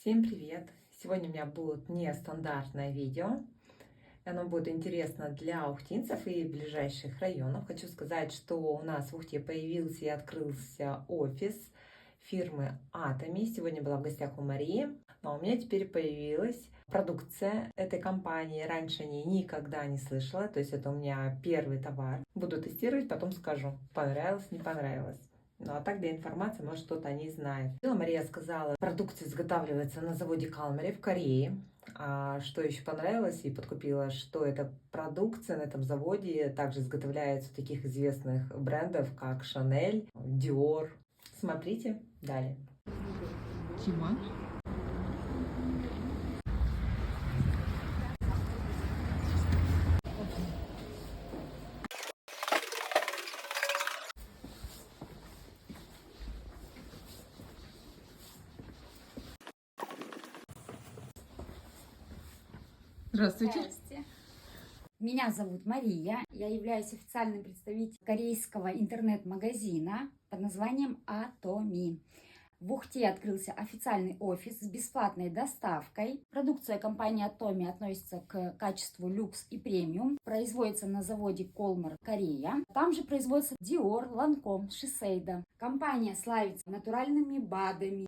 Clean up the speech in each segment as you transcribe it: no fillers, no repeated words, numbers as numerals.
Всем привет! Сегодня у меня будет нестандартное видео. Оно будет интересно для ухтинцев и ближайших районов. Хочу сказать, что у нас в Ухте появился и открылся офис фирмы Atomy. Сегодня была в гостях у Марии. А у меня теперь появилась продукция этой компании. Раньше о ней никогда не слышала. То есть это у меня первый товар. Буду тестировать, потом скажу, понравилось, не понравилось. Ну а так для информации, может, кто-то о ней знает. Мария сказала, продукция изготавливается на заводе Калмари в Корее. А что еще понравилось и подкупила, что эта продукция на этом заводе также изготовляется у таких известных брендов, как Chanel, Dior. Смотрите далее. Тима. Здравствуйте. Здравствуйте. Меня зовут Мария. Я являюсь официальным представителем корейского интернет-магазина под названием Atomy. В Ухте открылся официальный офис с бесплатной доставкой. Продукция компании Atomy относится к качеству люкс и премиум. Производится на заводе Колмар, Корея. Там же производится Dior, Lancome, Shiseido. Компания славится натуральными БАДами,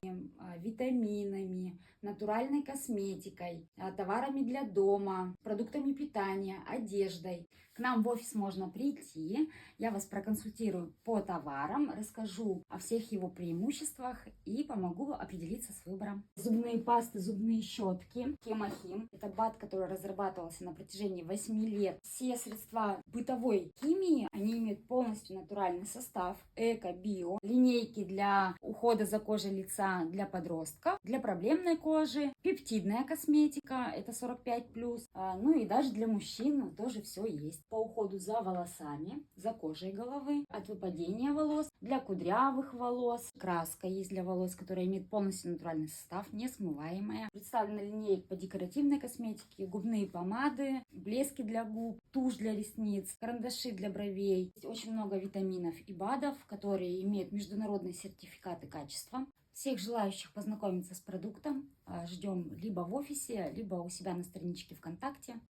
витаминами, натуральной косметикой, товарами для дома, продуктами питания, одеждой. К нам в офис можно прийти, я вас проконсультирую по товарам, расскажу о всех его преимуществах и помогу определиться с выбором. Зубные пасты, зубные щетки, Хемохим. Это БАД, который разрабатывался на протяжении 8 лет. Все средства бытовой химии, они имеют полностью натуральный состав, эко, био. Линейки для ухода за кожей лица для подростков, для проблемной кожи, пептидная косметика, это 45+, ну и даже для мужчин тоже все есть. По уходу за волосами, за кожей головы, от выпадения волос, для кудрявых волос, краска есть для волос, которая имеет полностью натуральный состав, несмываемая. Представлена линейка по декоративной косметике, губные помады, блески для губ, тушь для ресниц, карандаши для бровей. Есть очень много витаминов и БАДов, которые имеют международные сертификаты качества. Всех желающих познакомиться с продуктом ждем либо в офисе, либо у себя на страничке ВКонтакте.